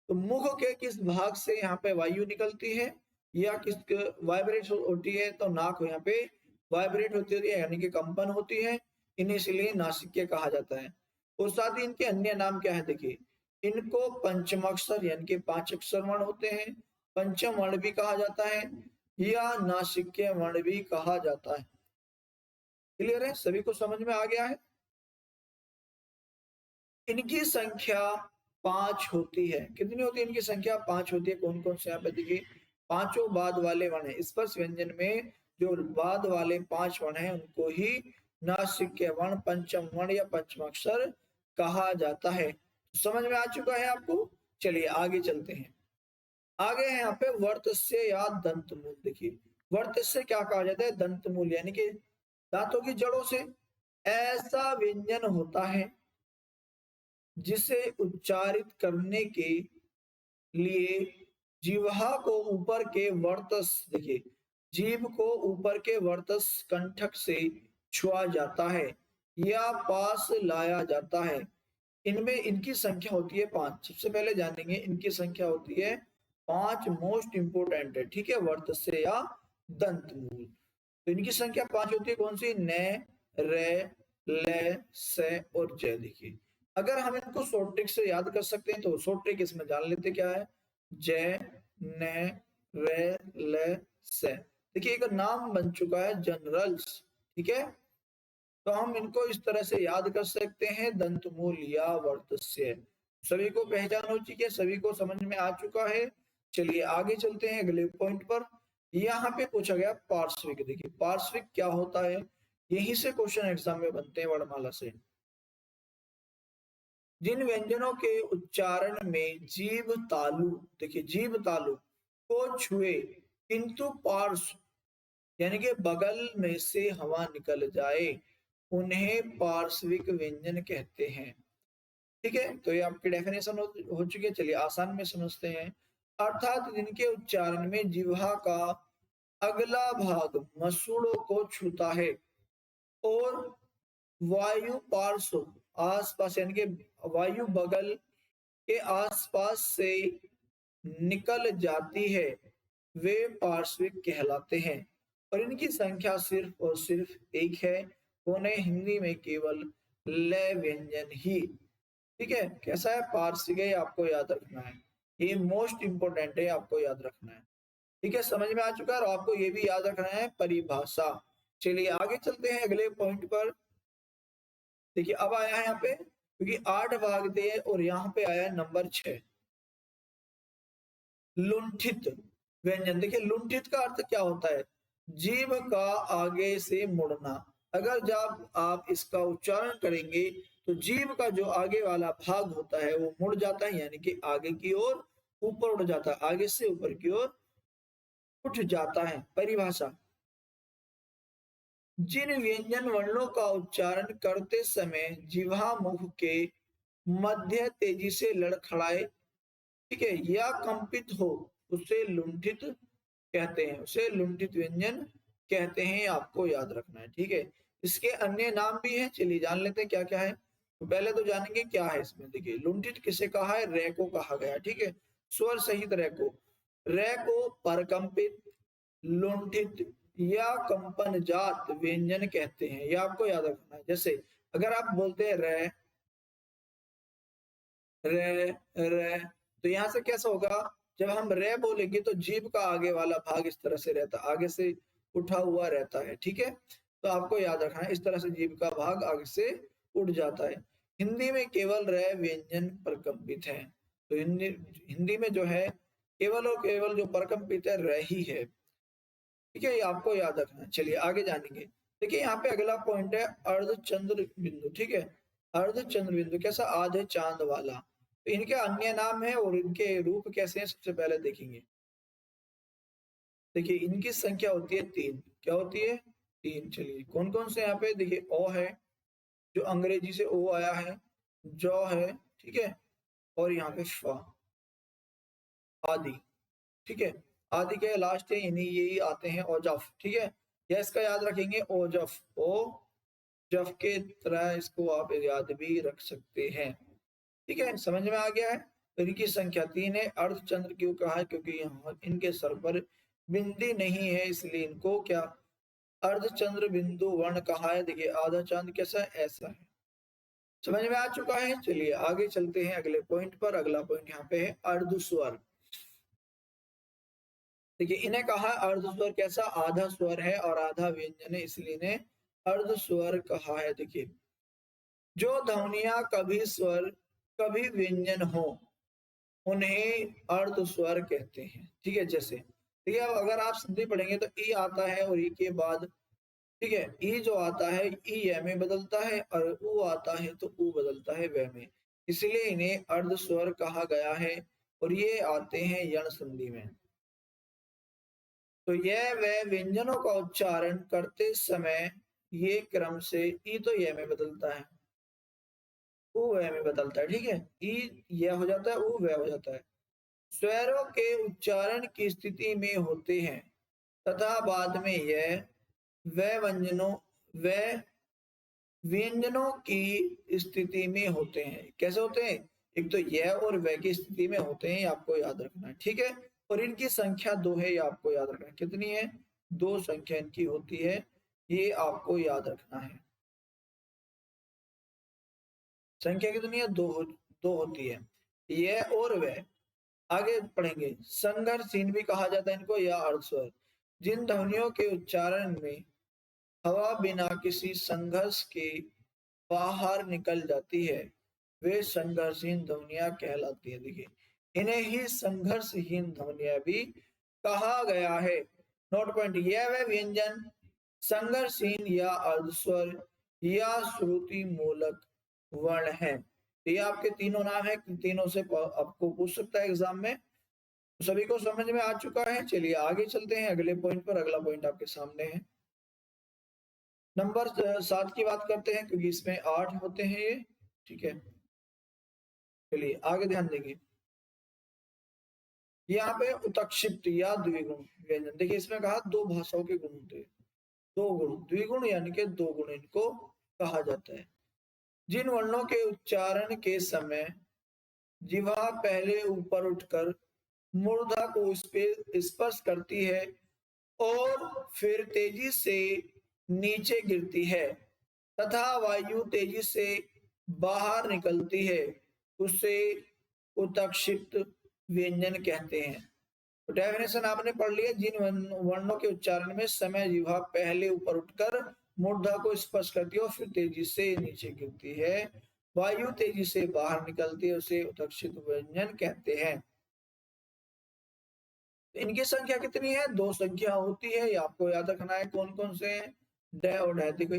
मुख के किस भाग से यहाँ पे वायु निकलती है या किस वाइब्रेट होती है? तो नाक यहाँ पे वाइब्रेट होती है, यानी कि कंपन होती है, इन्हें इसलिए नासिक्य कहा जाता है। और साथ ही इनके अन्य नाम क्या है? देखिए इनको पंचमाक्षर यानी कि 5 अक्षर वर्ण होते हैं, पंचम वर्ण भी कहा जाता है या नासिक्य वर्ण भी कहा जाता है। क्लियर है? सभी को समझ में आ गया है? इनकी संख्या 5 होती है। कितनी होती है इनकी संख्या? 5 होती है। कौन कौन से? यहाँ पे देखिए पांचों बाद वाले वर्ण है। स्पर्श व्यंजन में जो बाद वाले 5 वर्ण है उनको ही नासिक्य वर्ण, पंचम वर्ण या पंचमाक्षर कहा जाता है। समझ में आ चुका है आपको? चलिए आगे चलते हैं। आगे है यहाँ पे वर्तस्य या दंतमूल। देखिए वर्तस्य क्या कहा जाता है? दंतमूल, यानी कि दांतों की जड़ों से। ऐसा व्यंजन होता है जिसे उच्चारित करने के लिए जिह्वा को ऊपर के वर्तस, देखिए जीभ को ऊपर के वर्तस कंठक से छुआ जाता है या पास लाया जाता है। इनमें इनकी संख्या होती है 5। सबसे पहले जानेंगे इनकी संख्या होती है 5, मोस्ट इंपोर्टेंट है। ठीक है, वर्तस्य या दंतमूल। तो इनकी संख्या 5 होती है। कौन सी? न, रे, ले, से और जय। देखिए अगर हम इनको शॉर्ट ट्रिक से याद कर सकते हैं तो शॉर्ट ट्रिक इसमें जान लेते क्या है। जय, न, रे, ले, से। देखिए एक नाम बन चुका है जनरल्स। ठीक है, तो हम इनको इस तरह से याद कर सकते हैं, दंतमूल या वर्तस्य। सभी को पहचान हो चुकी है, सभी को समझ में आ चुका है। चलिए आगे चलते हैं अगले पॉइंट पर। यहाँ पे पूछा गया पार्श्विक। देखिए पार्श्विक क्या होता है? यहीं से क्वेश्चन एग्जाम में बनते हैं वर्णमाला से। जिन व्यंजनों के उच्चारण में जीभ तालु, देखिए जीभ तालु को छुए किंतु पार्श्व यानी कि बगल में से हवा निकल जाए उन्हें पार्श्विक व्यंजन कहते हैं। ठीक है, तो ये आपकी डेफिनेशन हो चुकी है। चलिए आसान में समझते हैं। अर्थात जिनके उच्चारण में जिह्वा का अगला भाग मसूड़ों को छूता है और वायु पार्श्व आसपास यानी कि वायु बगल के आसपास से निकल जाती है, वे पार्श्विक कहलाते हैं। और इनकी संख्या सिर्फ और सिर्फ एक है। कौन है? हिंदी में केवल लय व्यंजन ही। ठीक है, कैसा है? पार्श्विक है, आपको याद रखना है। ये मोस्ट इंपोर्टेंट है, आपको याद रखना है। ठीक है, समझ में आ चुका है। और आपको ये भी याद रखना है परिभाषा। चलिए आगे चलते हैं अगले पॉइंट पर। देखिए अब आया है यहाँ पे, क्योंकि 8 भाग दे और यहाँ पे आया नंबर 6, लुंठित व्यंजन। देखिए लुंठित का अर्थ क्या होता है? जीभ का आगे से मुड़ना। अगर जब आप इसका उच्चारण करेंगे तो जीभ का जो आगे वाला भाग होता है वो मुड़ जाता है, यानी कि आगे की ओर ऊपर उड़ जाता है, आगे से ऊपर की ओर उठ जाता है। परिभाषा: जिन व्यंजन वर्णों का उच्चारण करते समय जिह्वा मुख के मध्य तेजी से लड़खड़ाए, ठीक है, या कंपित हो, उसे लुंठित कहते हैं, उसे लुंठित व्यंजन कहते हैं। आपको याद रखना है। ठीक है, इसके अन्य नाम भी हैं, चलिए जान लेते हैं क्या क्या है। तो पहले तो जानेंगे क्या है इसमें। देखिए लुंठित किसे कहा है? रे को कहा गया। ठीक है, स्वर सहित रे को। रे को परकंपित, लुंठित या कंपनजात व्यंजन कहते हैं। ये आपको याद रखना है। जैसे अगर आप बोलते हैं रे रे रे, तो यहां से कैसा होगा, जब हम रे बोलेंगे तो जीभ का आगे वाला भाग इस तरह से रहता है, आगे से उठा हुआ रहता है। ठीक है, तो आपको याद रखना है, इस तरह से जीभ का भाग आगे से उठ जाता है। हिंदी में केवल रे व्यंजन प्रकंपित है। तो हिंदी में जो है केवल और केवल जो प्रकंपित है रे ही है। ठीक है, ये आपको याद रखना है। चलिए आगे जानेंगे। देखिए यहाँ पे अगला पॉइंट है अर्धचंद्र बिंदु। ठीक है, अर्धचंद्र बिंदु कैसा, आधे चांद वाला। तो इनके अन्य नाम है और इनके रूप कैसे हैं सबसे पहले देखेंगे। देखिए इनकी संख्या होती है 3। क्या होती है, 3। चलिए कौन कौन से यहाँ पे देखिए, ओ है जो अंग्रेजी से ओ आया है, जौ है, ठीक है, और यहाँ पे फा, आदि। ठीक है, आदि के लास्ट है यानी यही आते हैं ओजफ। ठीक है, या इसका याद रखेंगे ओजफ, ओ जफ के तरह इसको आप याद भी रख सकते हैं। ठीक है, समझ में आ गया है। तो इनकी संख्या 3 है। अर्धचंद्र क्यों कहा है, क्योंकि यहाँ इनके सर पर बिंदी नहीं है, इसलिए इनको क्या अर्धचंद्र बिंदु वर्ण कहा है। देखिए आधा चांद कैसा है, ऐसा है। समझ में आ चुका है। चलिए आगे चलते हैं अगले पॉइंट पर। अगला पॉइंट यहाँ पे है अर्धस्वर। देखिए इन्हें कहा अर्धस्वर कैसा, आधा स्वर है और आधा व्यंजन है, इसलिए इन्हें अर्धस्वर कहा है। देखिए जो ध्वनियां कभी स्वर कभी व्यंजन हो उन्हें अर्धस्वर कहते हैं। ठीक है, जैसे ठीक है, अब अगर आप संधि पढ़ेंगे तो ई आता है और ई के बाद, ठीक है, ई जो आता है ई य में बदलता है और ऊ आता है तो ऊ बदलता है व में, इसलिए इन्हें अर्धस्वर कहा गया है और ये आते हैं यण संधि में। तो यह व व्यंजनों का उच्चारण करते समय ये क्रम से ई तो य में बदलता है, ऊ व में बदलता है। ठीक है, ई य हो जाता है, ऊ व हो जाता है। स्वरों के उच्चारण की स्थिति में होते हैं तथा बाद में यह व व्यंजनों व व्यंजनों की स्थिति में होते हैं। कैसे होते हैं, एक तो यह और वह की स्थिति में होते हैं, आपको याद रखना है। ठीक है, और इनकी संख्या 2 है, ये आपको याद रखना है। कितनी है, 2 संख्या इनकी होती है, ये आपको याद रखना है। संख्या कितनी है, 2 होती है, यह और वह। आगे पढ़ेंगे। संघर्षहीन भी कहा जाता है इनको, या अर्धस्वर। जिन ध्वनियों के उच्चारण में हवा बिना किसी संघर्ष के बाहर निकल जाती है वे संघर्षहीन ध्वनियां कहलाती है। देखिए इन्हें ही संघर्षहीन ध्वनियां भी कहा गया है। नोट पॉइंट, यह वह व्यंजन संघर्षहीन या अर्धस्वर या श्रुति मूलक वर्ण है। तो ये आपके तीनों नाम है, तीनों से आपको पूछ सकता है एग्जाम में। सभी को समझ में आ चुका है। चलिए आगे चलते हैं अगले पॉइंट पर। अगला पॉइंट आपके सामने है, नंबर 7 की बात करते हैं क्योंकि इसमें 8 होते हैं ये। ठीक है, चलिए आगे ध्यान देंगे। यहाँ पे उत्क्षिप्त या द्विगुण व्यंजन। देखिए इसमें कहा 2 भाषाओं के गुण होते हैं, 2 गुण, द्विगुण यानी कि 2 गुण इनको कहा जाता है। जिन वर्णों के उच्चारण के समय जिह्वा पहले ऊपर उठकर मूर्धा को स्पर्श करती है और फिर तेजी से नीचे गिरती है तथा वायु तेजी से बाहर निकलती है, उसे उत्क्षिप्त व्यंजन कहते हैं। तो डेफिनेशन आपने पढ़ लिया। जिन वर्णों के उच्चारण में समय जिह्वा पहले ऊपर उठकर मूर्धा को स्पर्श करती है और फिर तेजी से नीचे गिरती है, वायु तेजी से बाहर निकलती है, उसे उत्क्षिप्त व्यंजन कहते हैं। इनकी संख्या कितनी है, 2 संख्या होती है, ये आपको याद रखना है। कौन कौन से हैं, ड और ढ। देखो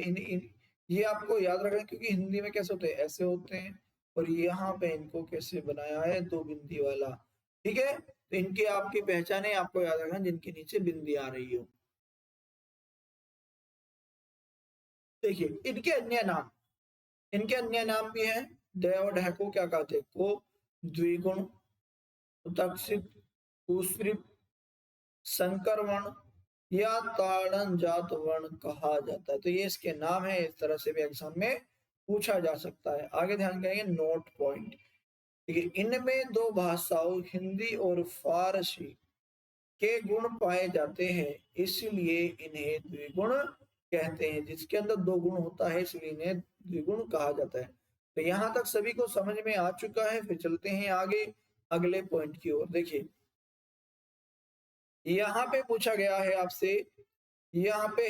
ये आपको याद रखना है क्योंकि हिंदी में कैसे होते हैं, ऐसे होते हैं, और यहाँ पे इनको कैसे बनाया है, 2 बिंदी वाला। ठीक है, तो इनकी आपकी पहचाने आपको याद रखना जिनके नीचे बिंदी आ रही हो। देखिए इनके अन्य नाम भी हैं। ड और ढ को क्या कहते हैं, को द्विगुण, उत्क्षिप्त, कुस्रिप, संकर वर्ण या ताड़न जात वर्ण कहा जाता है। तो ये इसके नाम है, इस तरह से भी एग्जाम में पूछा जा सकता है। आगे ध्यान करेंगे, नोट पॉइंट। देखिए इनमें 2 भाषाओं हिंदी और फारसी के गुण पाए जाते हैं, इसलिए इन्हें द्विगुण कहते हैं। जिसके अंदर दो गुण होता है इसलिए इन्हें द्विगुण कहा जाता है। तो यहां तक सभी को समझ में आ चुका है। फिर चलते हैं आगे अगले पॉइंट की ओर। देखिए यहाँ पे पूछा गया है आपसे, यहाँ पे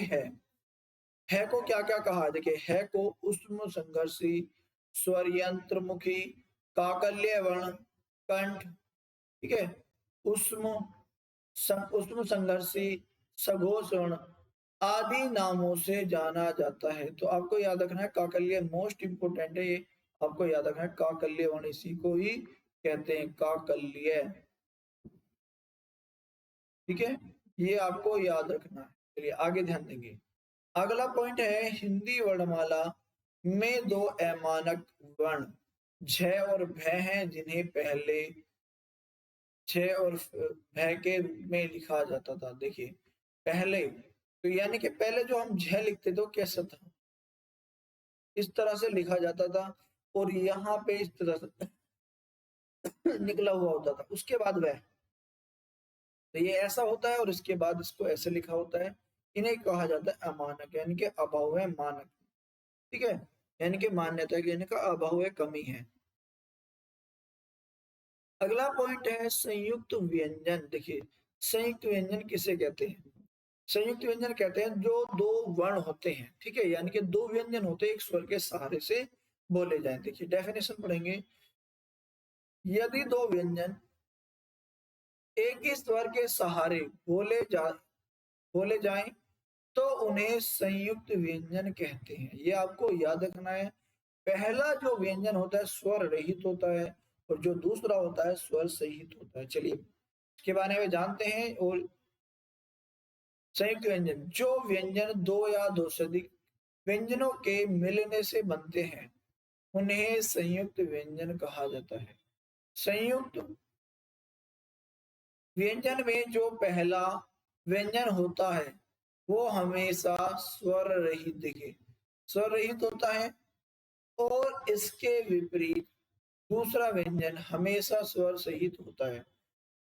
है को क्या क्या कहा। देखिए है को उष्म संघर्षी, स्वर यंत्रमुखी, काकल्य वर्ण, कंठ, ठीक है, उष्म उष्म संघर्षी, सघोष वर्ण आदि नामों से जाना जाता है। तो आपको याद रखना है काकल्य मोस्ट इंपोर्टेंट है, ये आपको याद रखना है काकल्य वर्ण इसी को ही कहते हैं काकल्य, ठीक है, ये आपको याद रखना है। चलिए आगे ध्यान देंगे। अगला पॉइंट है हिंदी वर्णमाला में दो अमानक वर्ण झ और भ हैं, जिन्हें पहले छ और भ के रूप में लिखा जाता था। देखिए पहले, तो यानी कि पहले जो हम झ लिखते थे वो कैसा था, इस तरह से लिखा जाता था, और यहाँ पे इस तरह से निकला हुआ होता था, उसके बाद वह, तो ये ऐसा होता है और इसके बाद इसको ऐसे लिखा होता है। इन्हें कहा जाता है अमानक, यानी कि अभाव है मानक, ठीक है, यानी कि मान्यता की इनका अभाव है, कमी है। अगला पॉइंट है संयुक्त व्यंजन। देखिए संयुक्त व्यंजन किसे कहते हैं, संयुक्त व्यंजन कहते हैं जो दो वर्ण होते हैं, ठीक है, यानी कि दो व्यंजन होते हैं एक स्वर के सहारे से बोले जाएं। देखिए डेफिनेशन पढ़ेंगे, यदि दो व्यंजन एक ही स्वर के सहारे बोले जाएं तो उन्हें संयुक्त व्यंजन कहते हैं। ये आपको याद रखना है। पहला जो व्यंजन होता है स्वर रहित होता है और जो दूसरा होता है स्वर सहित होता है। चलिए इसके बारे में जानते हैं। और संयुक्त व्यंजन, जो व्यंजन दो या दो से अधिक व्यंजनों के मिलने से बनते हैं उन्हें संयुक्त व्यंजन कहा जाता है। संयुक्त व्यंजन में जो पहला व्यंजन होता है वो हमेशा स्वर रहित, देखिए स्वर रहित होता है, और इसके विपरीत दूसरा व्यंजन हमेशा स्वर सहित होता है।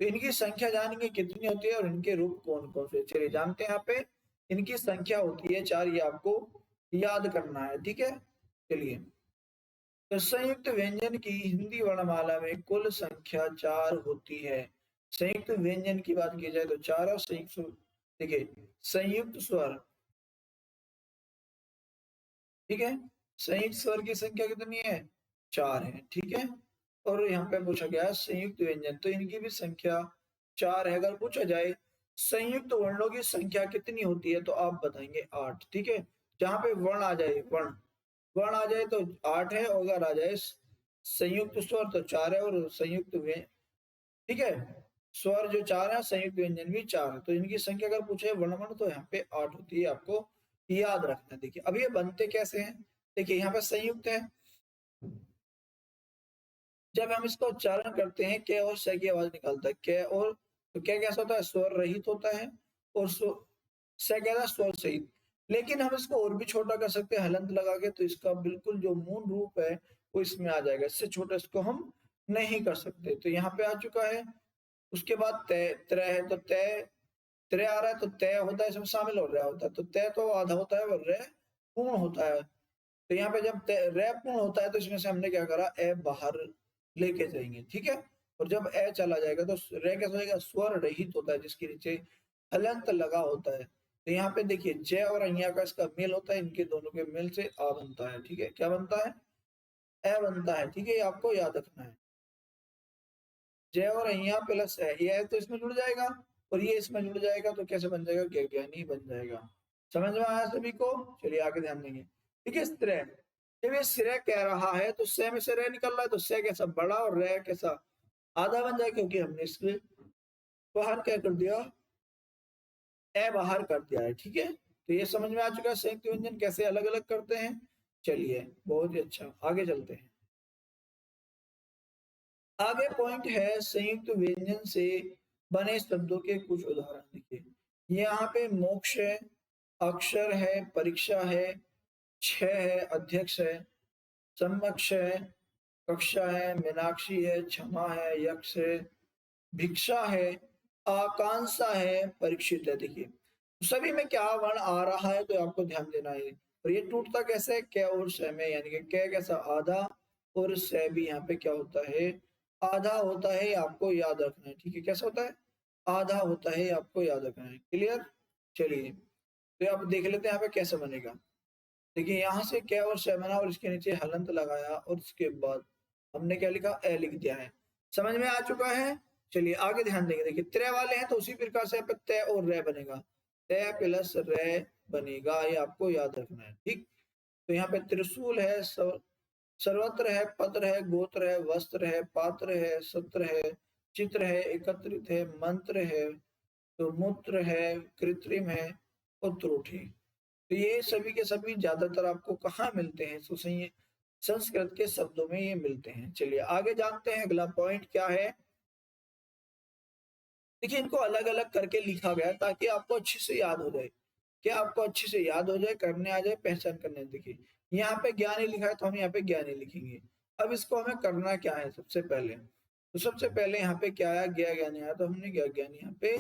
तो इनकी संख्या जानेंगे कितनी होती है और इनके रूप कौन कौन से। चलिए जानते हैं, यहाँ पे इनकी संख्या होती है 4, ये आपको याद करना है, ठीक है। चलिए तो संयुक्त व्यंजन की हिंदी वर्णमाला में कुल संख्या 4 होती है। संयुक्त व्यंजन की बात की जाए तो 4, और संयुक्त, देखिए संयुक्त स्वर, ठीक है, संयुक्त स्वर की संख्या कितनी है, 4 है, ठीक है। और यहाँ पे पूछा गया है संयुक्त व्यंजन, तो इनकी भी संख्या 4 है। अगर पूछा जाए संयुक्त वर्णों की संख्या कितनी होती है तो आप बताएंगे 8, ठीक है। जहां पे वर्ण आ जाए, वर्ण आ जाए तो 8 है, और अगर आ जाए संयुक्त स्वर तो 4 है, और संयुक्त ठीक है, स्वर जो 4 है संयुक्त व्यंजन भी 4 है। तो इनकी संख्या अगर पूछे वर्णमाला तो यहाँ पे 8 होती है, आपको याद रखना है। देखिए अब ये बनते कैसे हैं, देखिए यहाँ पे संयुक्त है, जब हम इसका उच्चारण करते हैं क और स की आवाज निकालता है, क और, तो क्या कैसा होता है, स्वर रहित होता है, और स कहता है स्वर सहित। लेकिन हम इसको और भी छोटा कर सकते हैं हलंत लगा के, तो इसका बिल्कुल जो मूल रूप है वो इसमें आ जाएगा, इससे छोटा इसको हम नहीं कर सकते। तो यहाँ पे आ चुका है। उसके बाद तय, त्रय है, तो तय, त्रय आ रहा है तो तय होता है, इसमें शामिल हो रहा होता है, तो तय तो आधा होता है और रय पूर्ण होता है। तो यहाँ पे जब रय पूर्ण होता है तो इसमें से हमने क्या करा, ए बाहर लेके जाएंगे, ठीक है। और जब ए चला जाएगा तो रय कैसा होगा, स्वर रहित होता है, जिसके नीचे हलंत लगा होता है। तो यहाँ पे देखिए जय और अहिया का इसका मेल होता है, इनके दोनों के मेल से आ बनता है, ठीक है। क्या बनता है, ए बनता है, ठीक है, ये आपको याद रखना है। जय और अहिया प्लस है, ये तो इसमें जुड़ जाएगा और ये इसमें जुड़ जाएगा, तो कैसे बन जाएगा, ज्ञानी बन जाएगा। समझ में आया सभी को। चलिए आगे ध्यान देंगे। ठीक है, श्रेय, जब ये श्रेय कह रहा है तो स में से रह निकल रहा है, तो स कैसा बड़ा और रह कैसा आधा बन जाए, क्योंकि हमने इसके बाहर क्या कर दिया, ए बाहर कर दिया है, ठीक है। तो ये समझ में आ चुका है संयुक्त व्यंजन कैसे अलग अलग करते हैं। चलिए बहुत ही अच्छा, आगे चलते हैं। आगे पॉइंट है संयुक्त व्यंजन से बने शब्दों के कुछ उदाहरण। देखिए यहाँ पे मोक्ष है, अक्षर है, परीक्षा है, छह है, अध्यक्ष है, सम्मक्ष है, कक्षा है, मीनाक्षी है, क्षमा है, यक्ष है, भिक्षा है, आकांक्षा है, परीक्षित है। देखिए सभी में क्या वर्ण आ रहा है तो आपको ध्यान देना है। और ये टूटता कैसे है, क और स में, यानी कि क कैसा आधा और स भी यहाँ पे क्या होता है, आधा होता है। आपको याद रखना है, ठीक है। कैसा होता है, आधा होता है, आपको याद रखना है। क्लियर। चलिए तो आप देख लेते हैं यहाँ पे कैसे बनेगा। देखिए यहाँ से क और स बना और इसके नीचे हलंत लगाया और उसके बाद हमने क्या लिखा, ए लिख दिया है। समझ में आ चुका है। चलिए आगे ध्यान देंगे। देखिए त्रय वाले हैं तो उसी प्रकार से यहाँ पे तय और रे बनेगा, तय प्लस रे बनेगा, ये आपको याद रखना है, ठीक। तो यहाँ पे त्रिशूल है, सर्वत्र है, पत्र है, गोत्र है, वस्त्र है, पात्र है, सत्र है, चित्र है, एकत्रित है, मंत्र है, तो मूत्र है, कृत्रिम है और त्रुटि। तो ये सभी के सभी ज्यादातर आपको कहाँ मिलते हैं, तो सही संस्कृत के शब्दों में ये मिलते हैं। चलिए आगे जानते हैं अगला पॉइंट क्या है। देखिए इनको अलग अलग करके लिखा गया ताकि आपको अच्छे से याद हो जाए, क्या आपको अच्छे से याद हो जाए, करने आ जाए, पहचान करने। देखिए यहाँ पे ज्ञानी लिखा है तो हम यहाँ पे ज्ञानी लिखेंगे। अब इसको हमें करना क्या है, सबसे पहले तो सबसे पहले यहाँ पे क्या आया, ज्ञा ज्ञानी आया तो हमने ज्ञा ज्ञानी यहाँ पे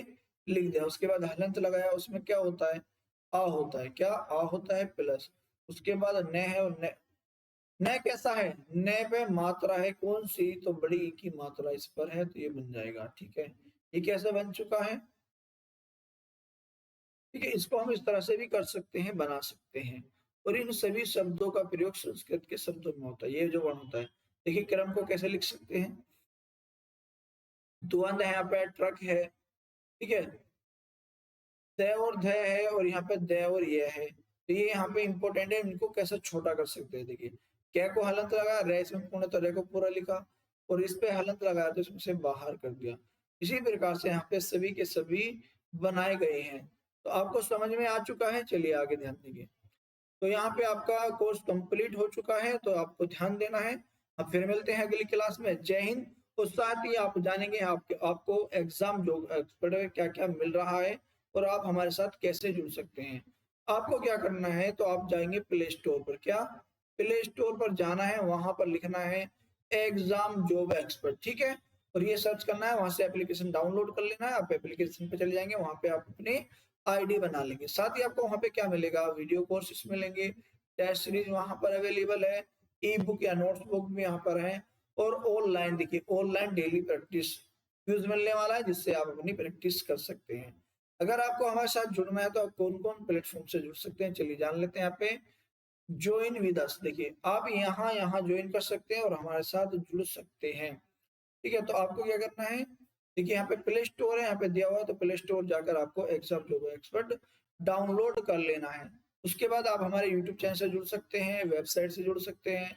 लिख दिया। उसके बाद हलंत लगाया, उसमें क्या होता है, आ होता है, क्या आ होता है प्लस, उसके बाद न है और न कैसा है, न पे मात्रा है कौन सी, तो बड़ी ई की मात्रा इस पर है तो ये बन जाएगा, ठीक है। ये कैसे बन चुका है, ठीक है। इसको हम इस तरह से भी कर सकते हैं, बना सकते हैं। और इन सभी शब्दों का प्रयोग संस्कृत के शब्दों में होता है। ये जो वर्ण होता है, देखिए क्रम को कैसे लिख सकते हैं, द्वंद है, यहाँ पे ट्रक है, ठीक है, द और ध है और यहाँ पे द और ये है। तो ये यहाँ पे इंपॉर्टेंट है, इनको कैसे छोटा कर सकते हैं। देखिए क्या को हलंत लगाया, रे इसमें पूर्ण तो रे को पूरा लिखा, और इस पे हलंत लगाया तो इसमें से बाहर कर दिया। इसी प्रकार से यहाँ पे सभी के सभी बनाए गए हैं। तो आपको समझ में आ चुका है। चलिए आगे ध्यान देंगे। तो यहाँ पे आपका कोर्स कंप्लीट हो चुका है, तो आपको ध्यान देना है। अब फिर मिलते हैं अगली क्लास में। जय हिंद। और साथ ही आप जानेंगे आपको एग्जाम जो एक्सपर्ट क्या क्या मिल रहा है और आप हमारे साथ कैसे जुड़ सकते हैं। आपको क्या करना है, तो आप जाएंगे प्ले स्टोर पर, क्या प्ले स्टोर पर जाना है, वहां पर लिखना है एग्जाम जॉब एक्सपर्ट, ठीक है। और ये सर्च करना है, वहां से एप्लीकेशन डाउनलोड कर लेना है। आप एप्लीकेशन पे चले जाएंगे, वहां पे आप अपनी आईडी बना लेंगे। साथ ही आपको वहां पे क्या मिलेगा, वीडियो कोर्सेस मिलेंगे, टेस्ट सीरीज वहां पर अवेलेबल है, ई बुक या नोट्स बुक भी यहाँ पर है, और ऑनलाइन देखिए ऑनलाइन डेली प्रैक्टिस यूज मिलने वाला है, जिससे आप अपनी प्रैक्टिस कर सकते हैं। अगर आपको हमारे साथ जुड़ना है तो आप कौन कौन प्लेटफॉर्म से जुड़ सकते हैं, चलिए जान लेते हैं। यहाँ पे ज्वाइन विद अस, देखिए आप यहाँ यहाँ ज्वाइन कर सकते हैं और हमारे साथ जुड़ सकते हैं, ठीक है। तो आपको क्या करना है, देखिए यहाँ पे प्ले स्टोर है, यहाँ पे दिया हुआ है, तो प्ले स्टोर जाकर आपको एग्जाम जॉब एक्सपर्ट डाउनलोड कर लेना है। उसके बाद आप हमारे यूट्यूब चैनल से जुड़ सकते हैं, वेबसाइट से जुड़ सकते हैं।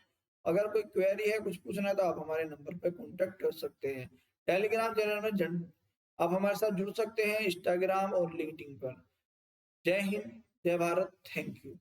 अगर कोई क्वेरी है, कुछ पूछना है, तो आप हमारे नंबर पे कांटेक्ट कर सकते हैं। टेलीग्राम चैनल में आप हमारे साथ जुड़ सकते हैं, इंस्टाग्राम और लिंक्डइन पर। जय हिंद, जय भारत, थैंक यू।